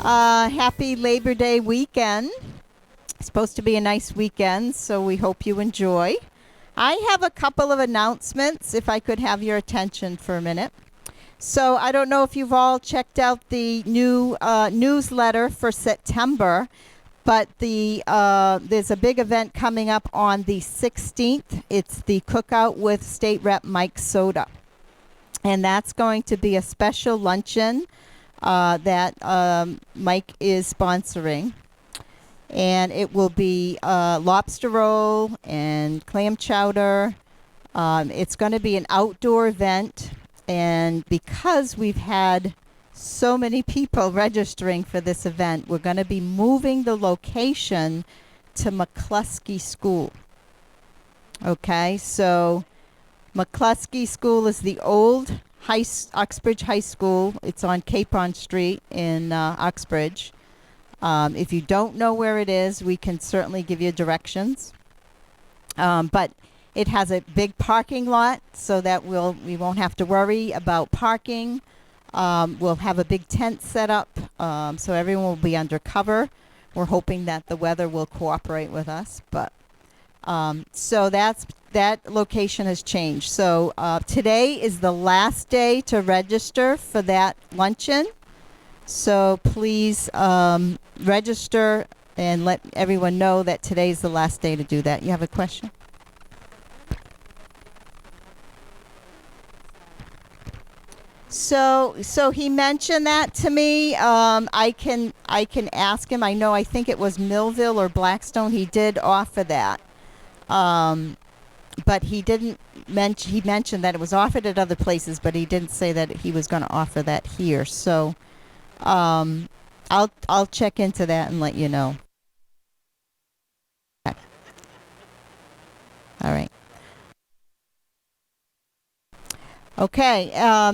Happy Labor Day weekend. It's supposed to be a nice weekend, so we hope you enjoy. I have a couple of announcements, if I could have your attention for a minute. So I don't know if you've all checked out the new newsletter for September, but there's a big event coming up on the 16th. It's the Cookout with State Rep Mike Soda. And that's going to be a special luncheon that Mike is sponsoring. And it will be lobster roll and clam chowder. It's going to be an outdoor event. And because we've had so many people registering for this event, we're going to be moving the location to McCluskey School. Okay, so McCluskey School is the old Uxbridge High School. It's on Capon Street in Uxbridge. If you don't know where it is, we can certainly give you directions. But it has a big parking lot, so that we won't have to worry about parking. We'll have a big tent set up, so everyone will be under cover. We're hoping that the weather will cooperate with us, but so that location has changed. So today is the last day to register for that luncheon. So please register and let everyone know that today is the last day to do that. You have a question? So he mentioned that to me. I can ask him. I think it was Millville or Blackstone. He did offer that, but he didn't mention. He mentioned that it was offered at other places, but he didn't say that he was going to offer that here. So I'll check into that and let you know. Okay. All right. Okay,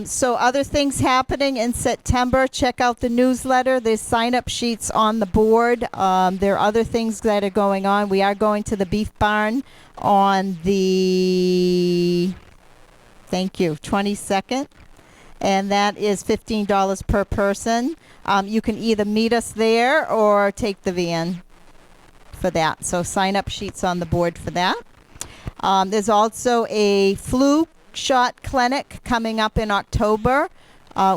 so other things happening in September. Check out the newsletter. There's sign-up sheets on the board. There are other things that are going on. We are going to the Beef Barn on the, 22nd. And that is $15 per person. You can either meet us there or take the van for that. So sign-up sheets on the board for that. There's also a flu shot clinic coming up in October.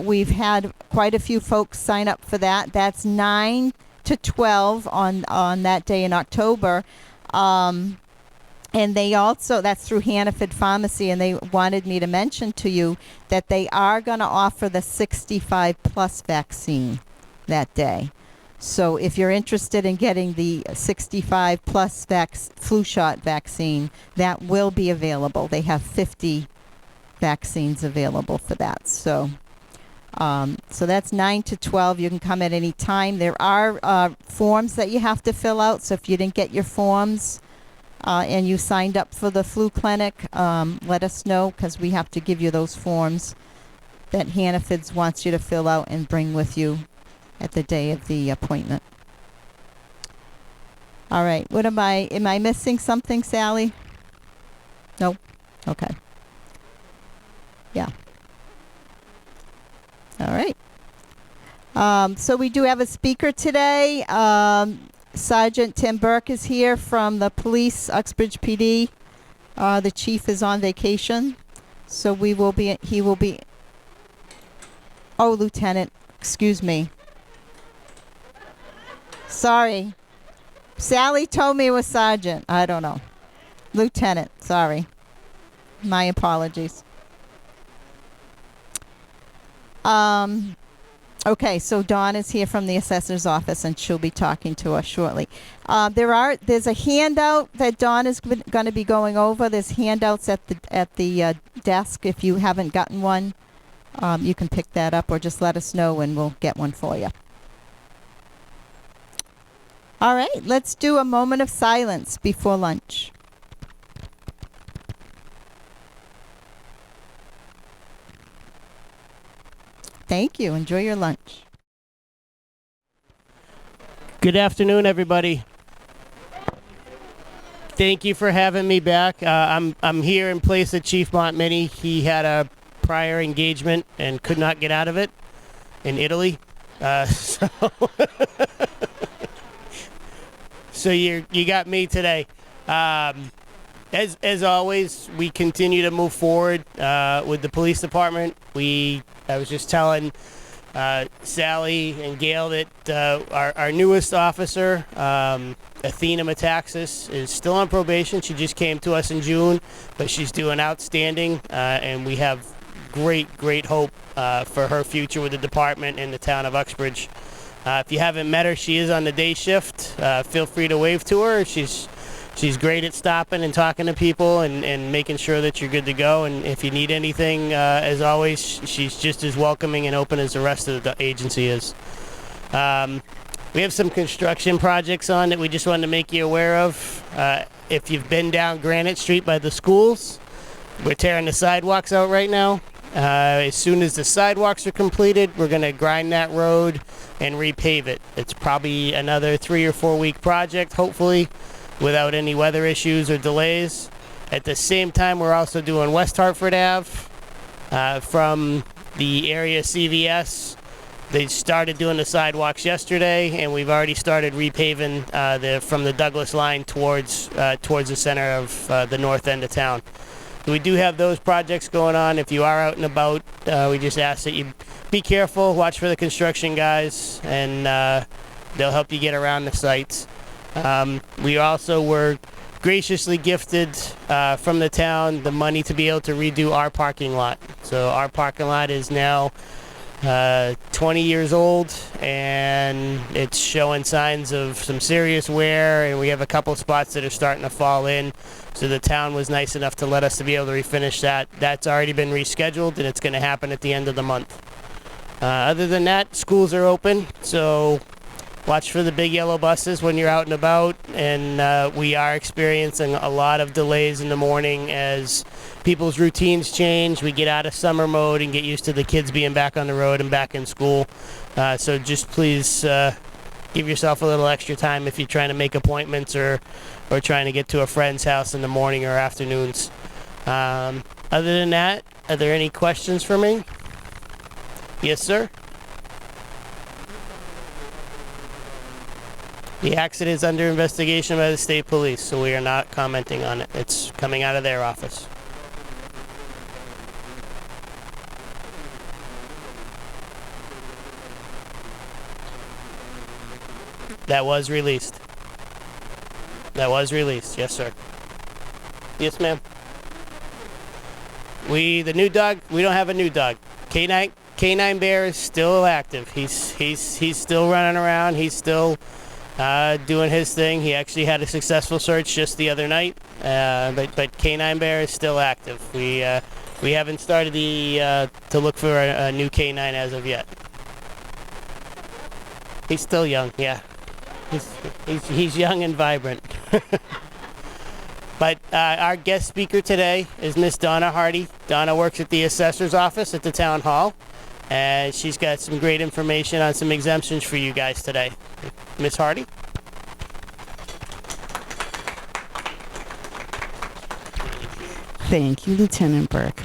We've had quite a few folks sign up for that. That's 9 to 12 on that day in October. And they also, that's through Hannaford Pharmacy, and they wanted me to mention to you that they are going to offer the 65 plus vaccine that day. So if you're interested in getting the 65 plus flu shot vaccine, that will be available. They have 50 vaccines available for that. So so that's 9 to 12. You can come at any time. There are forms that you have to fill out. So if you didn't get your forms and you signed up for the flu clinic, let us know, because we have to give you those forms that Hannaford's wants you to fill out and bring with you at the day of the appointment. All right. What am I missing something, Sally? No? Okay. Yeah. All right. So we do have a speaker today. Sergeant Tim Burke is here from the police, Uxbridge PD. The chief is on vacation, so he will be. Oh, Lieutenant, excuse me. Sorry. Sally told me it was Sergeant. I don't know. Lieutenant, sorry. My apologies. Okay, so Dawn is here from the assessor's office, and she'll be talking to us shortly. There's a handout that Dawn is going to be going over. There's handouts at the desk. If you haven't gotten one, you can pick that up, or just let us know and we'll get one for you. All right, let's do a moment of silence before lunch. Thank you. Enjoy your lunch. Good afternoon, everybody. Thank you for having me back. I'm here in place of Chief Montminy. He had a prior engagement and could not get out of it in Italy. So, so you got me today. As always, we continue to move forward with the police department. I was just telling Sally and Gail that our newest officer, Athena Metaxas, is still on probation. She just came to us in June, but she's doing outstanding, and we have great hope for her future with the department and the town of Uxbridge. If you haven't met her, she is on the day shift. Feel free to wave to her. She's great at stopping and talking to people and making sure that you're good to go. And if you need anything, as always, she's just as welcoming and open as the rest of the agency is. We have some construction projects on that we just wanted to make you aware of. If you've been down Granite Street by the schools, we're tearing the sidewalks out right now. As soon as the sidewalks are completed, we're going to grind that road and repave it. It's probably another 3 or 4 week project, hopefully, without any weather issues or delays. At the same time, we're also doing West Hartford Ave from the area CVS. They started doing the sidewalks yesterday, and we've already started repaving from the Douglas line towards the center of the north end of town. We do have those projects going on. If you are out and about, we just ask that you be careful, watch for the construction guys, and they'll help you get around the sites. We also were graciously gifted from the town the money to be able to redo our parking lot. So our parking lot is now 20 years old, and it's showing signs of some serious wear, and we have a couple spots that are starting to fall in. So the town was nice enough to let us to be able to refinish that. That's already been rescheduled, and it's going to happen at the end of the month. Other than that, schools are open, so watch for the big yellow buses when you're out and about, and we are experiencing a lot of delays in the morning as people's routines change. We get out of summer mode and get used to the kids being back on the road and back in school. So just please give yourself a little extra time if you're trying to make appointments or trying to get to a friend's house in the morning or afternoons. Other than that, are there any questions for me? Yes, sir? The accident is under investigation by the state police, so we are not commenting on it. It's coming out of their office. That was released. That was released, yes, sir. Yes, ma'am. The new dog, we don't have a new dog. Canine Bear is still active. He's still running around. He's still doing his thing. He actually had a successful search just the other night, but Canine Bear is still active. We haven't started to look for a new canine as of yet. He's still young, yeah. He's young and vibrant. But our guest speaker today is Miss Donna Hardy. Donna works at the Assessor's office at the Town Hall, and she's got some great information on some exemptions for you guys today. Miss Hardy? Thank you, Lieutenant Burke.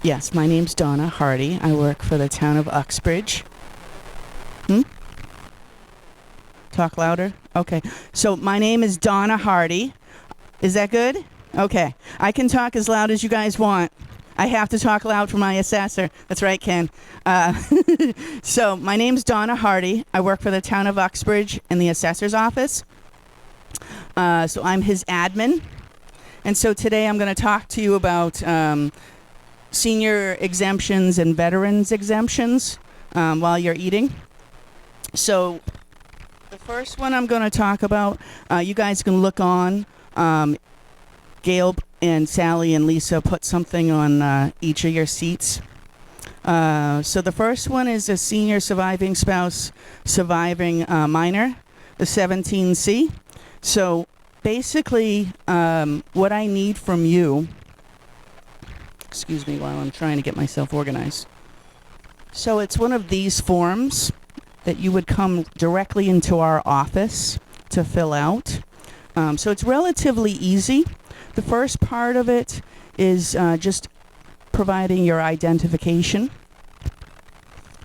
Yes, my name's Donna Hardy. I work for the town of Uxbridge. Talk louder? Okay. So my name is Donna Hardy. Is that good? Okay. I can talk as loud as you guys want. I have to talk loud for my assessor. That's right, Ken. So my name's Donna Hardy. I work for the town of Uxbridge in the assessor's office. So I'm his admin. And so today I'm going to talk to you about senior exemptions and veterans exemptions while you're eating. So the first one I'm going to talk about, you guys can look on. Gail and Sally and Lisa put something on each of your seats. So the first one is a senior surviving spouse, surviving minor, the 17C. So basically, what I need from you, excuse me while I'm trying to get myself organized. So it's one of these forms that you would come directly into our office to fill out. So it's relatively easy. The first part of it is just providing your identification.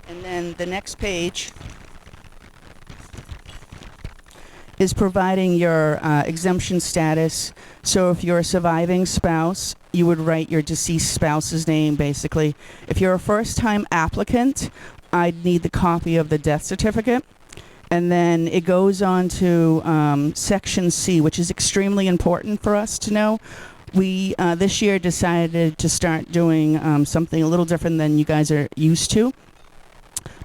And then the next page is providing your exemption status. So if you're a surviving spouse, you would write your deceased spouse's name, basically. If you're a first-time applicant, I'd need the copy of the death certificate. And then it goes on to Section C, which is extremely important for us to know. We, this year, decided to start doing something a little different than you guys are used to.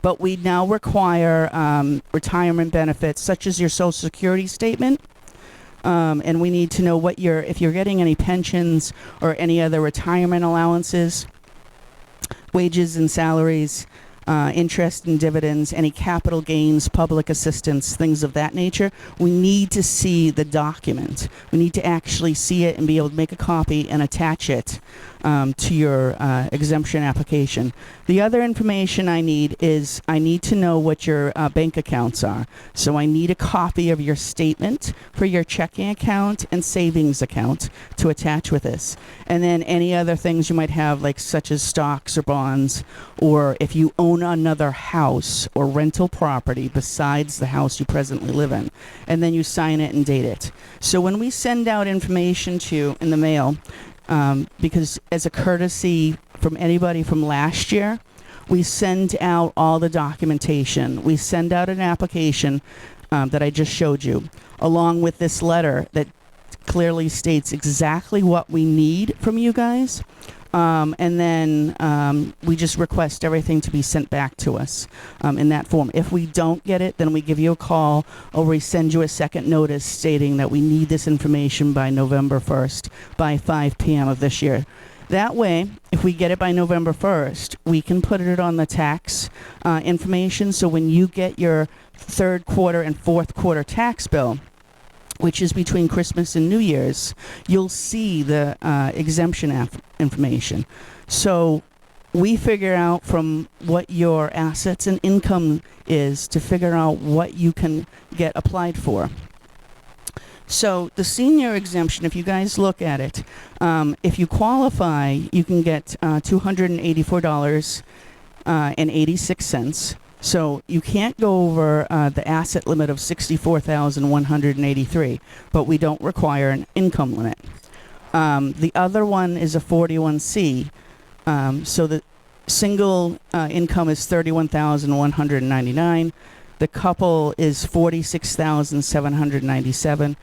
But we now require retirement benefits, such as your Social Security statement. And we need to know what if you're getting any pensions or any other retirement allowances, wages and salaries, interest and dividends, any capital gains, public assistance, things of that nature. We need to see the document. We need to actually see it and be able to make a copy and attach it to your exemption application. The other information I need is I need to know what your bank accounts are. So I need a copy of your statement for your checking account and savings account to attach with this. And then any other things you might have, like such as stocks or bonds, or if you own another house or rental property besides the house you presently live in. And then you sign it and date it. So when we send out information to you in the mail, because as a courtesy from anybody from last year, we send out all the documentation. We send out an application that I just showed you, along with this letter that clearly states exactly what we need from you guys. And then we just request everything to be sent back to us in that form. If we don't get it, then we give you a call or we send you a second notice stating that we need this information by November 1st by 5 p.m. of this year. That way, if we get it by November 1st, we can put it on the tax information. So when you get your third quarter and fourth quarter tax bill, which is between Christmas and New Year's, you'll see the exemption information. So we figure out from what your assets and income is to figure out what you can get applied for. So the senior exemption, if you guys look at it, if you qualify, you can get $284.86. So you can't go over the asset limit of $64,183, but we don't require an income limit. The other one is a 41C. So the single income is $31,199. The couple is $46,797.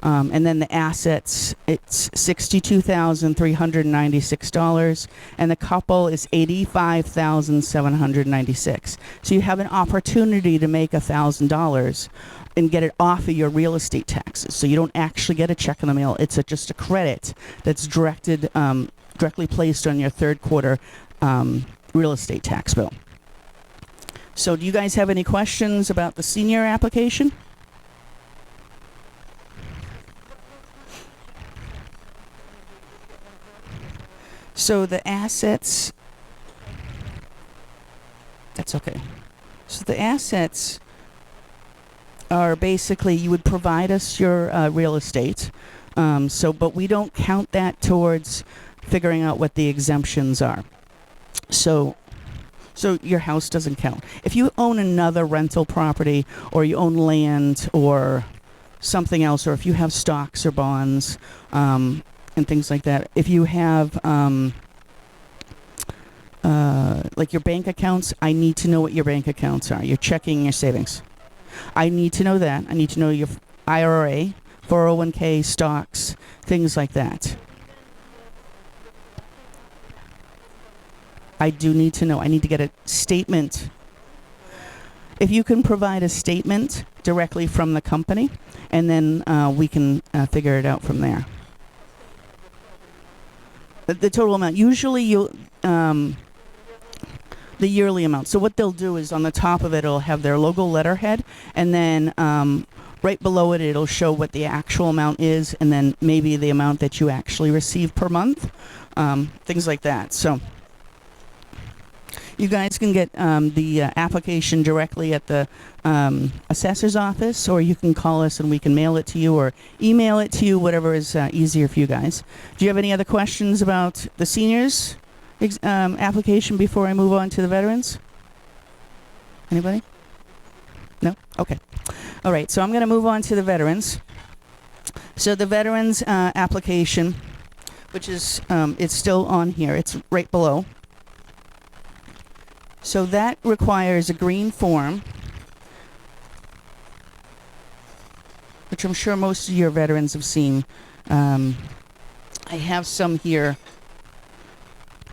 And then the assets, it's $62,396, and the couple is $85,796. So you have an opportunity to make $1,000 and get it off of your real estate taxes. So you don't actually get a check in the mail. It's just a credit that's directly placed on your third quarter real estate tax bill. So do you guys have any questions about the senior application? So the assets, that's okay. So the assets are basically, you would provide us your real estate. But we don't count that towards figuring out what the exemptions are. So your house doesn't count. If you own another rental property, or you own land or something else, or if you have stocks or bonds, and things like that. If you have, like your bank accounts, I need to know what your bank accounts are. Your checking, your savings. I need to know that. I need to know your IRA, 401k, stocks, things like that. I do need to know. I need to get a statement. If you can provide a statement directly from the company, and then we can figure it out from there. The total amount. Usually the yearly amount. So what they'll do is on the top of it, it'll have their logo letterhead, and then right below it, it'll show what the actual amount is, and then maybe the amount that you actually receive per month, things like that. So you guys can get the application directly at the assessor's office, or you can call us and we can mail it to you or email it to you, whatever is easier for you guys. Do you have any other questions about the seniors application before I move on to the veterans? Anybody? No? Okay. All right, so I'm going to move on to the veterans. So the veterans application, which is it's still on here. It's right below. So that requires a green form, which I'm sure most of your veterans have seen. I have some here,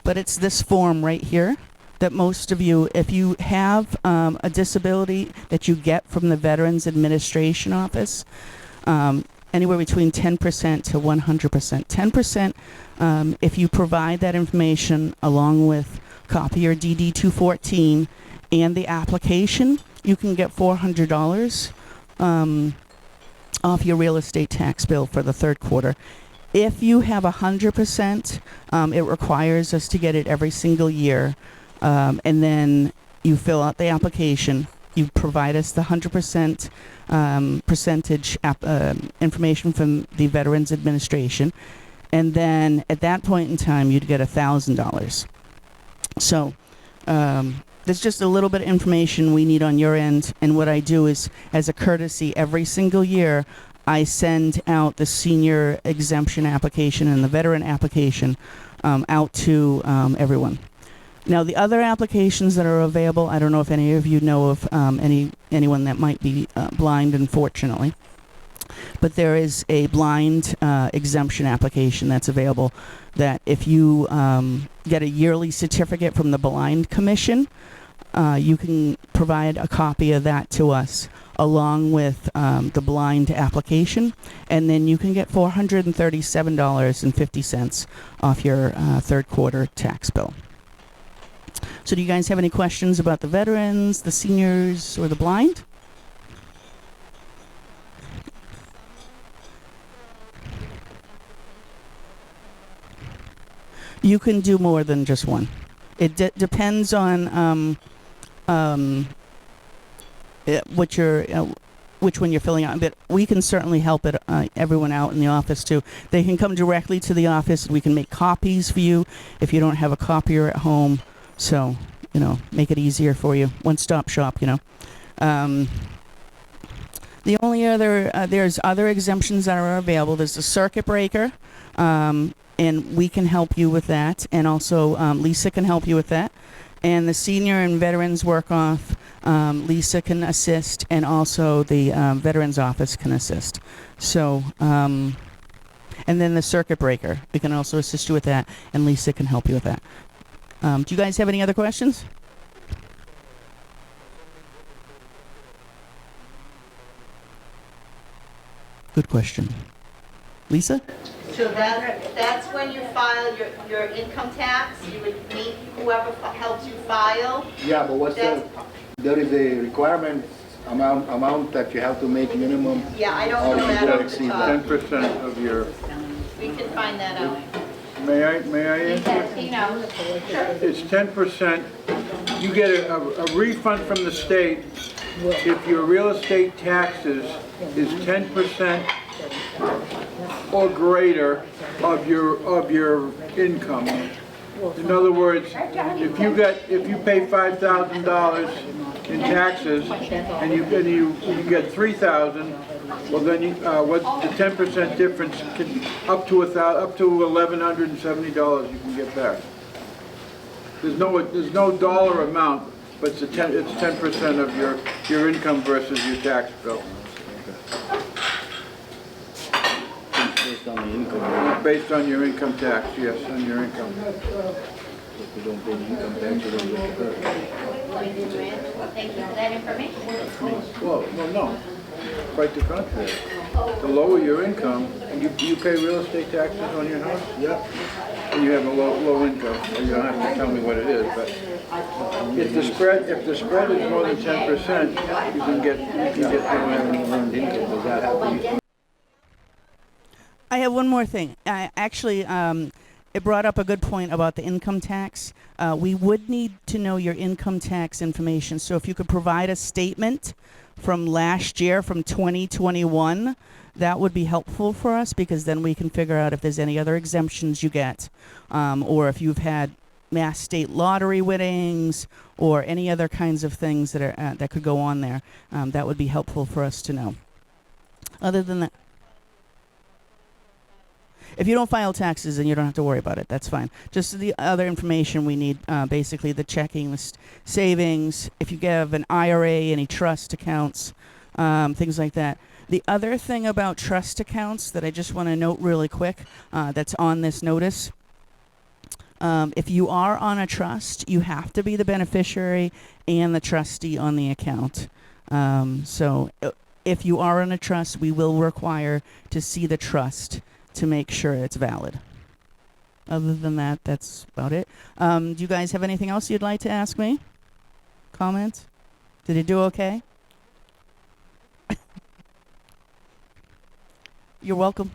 but it's this form right here that most of you, if you have a disability that you get from the Veterans Administration Office, anywhere between 10% to 100%. 10%, if you provide that information along with copy your DD 214 and the application, you can get $400 off your real estate tax bill for the third quarter. If you have 100%, it requires us to get it every single year. And then you fill out the application. You provide us the 100% percentage information from the Veterans Administration. And then at that point in time, you'd get $1,000. So there's just a little bit of information we need on your end. And what I do is, as a courtesy, every single year, I send out the senior exemption application and the veteran application out to everyone. Now, the other applications that are available, I don't know if any of you know of anyone that might be blind, unfortunately. But there is a blind exemption application that's available that if you get a yearly certificate from the Blind Commission, you can provide a copy of that to us along with the blind application, and then you can get $437.50 off your third quarter tax bill. So do you guys have any questions about the veterans, the seniors, or the blind? You can do more than just one. It depends on which one you're filling out. But we can certainly help everyone out in the office too. They can come directly to the office. We can make copies for you if you don't have a copier at home. So, make it easier for you. One-stop shop, The only other, there's other exemptions that are available. There's the circuit breaker, and we can help you with that. And also, Lisa can help you with that. And the senior and veterans work off, Lisa can assist, and also the veterans office can assist. So, and then the circuit breaker, we can also assist you with that, and Lisa can help you with that. Do you guys have any other questions? Good question. Lisa? So that's when you file your income tax. You would meet whoever helps you file. Yeah, but what's there is a requirement amount that you have to make minimum. Yeah, I don't know that off the top. 10% of your, We can find that out. may I answer? It's 10%. You get a refund from the state if your real estate taxes is 10% or greater of your income. In other words, if you pay $5,000 in taxes and you get $3,000, well then what the 10% difference can up to $1,170 you can get back. There's no dollar amount, but it's 10% of your income versus your tax bill. Based on the income. Based on your income tax, yes, on your income. If you don't pay the income tax, you don't get the hurt. Thank you for that information. Well, no. Quite the contrary. The lower your income, and you pay real estate taxes on your house? Yeah. And you have a low income. You don't have to tell me what it is, but if the spread is more than 10%, you can get Earned income, does that happen? I have one more thing. Actually, it brought up a good point about the income tax. We would need to know your income tax information. So if you could provide a statement from last year, from 2021, that would be helpful for us, because then we can figure out if there's any other exemptions you get, or if you've had Mass State Lottery winnings, or any other kinds of things that are that could go on there. That would be helpful for us to know. Other than that, if you don't file taxes, then you don't have to worry about it. That's fine. Just the other information we need, basically the checking, the savings, if you have an IRA, any trust accounts, things like that. The other thing about trust accounts that I just want to note really quick, that's on this notice, if you are on a trust, you have to be the beneficiary and the trustee on the account. So if you are on a trust, we will require to see the trust to make sure it's valid. Other than that, that's about it. Do you guys have anything else you'd like to ask me? Comments? Did you do okay? You're welcome.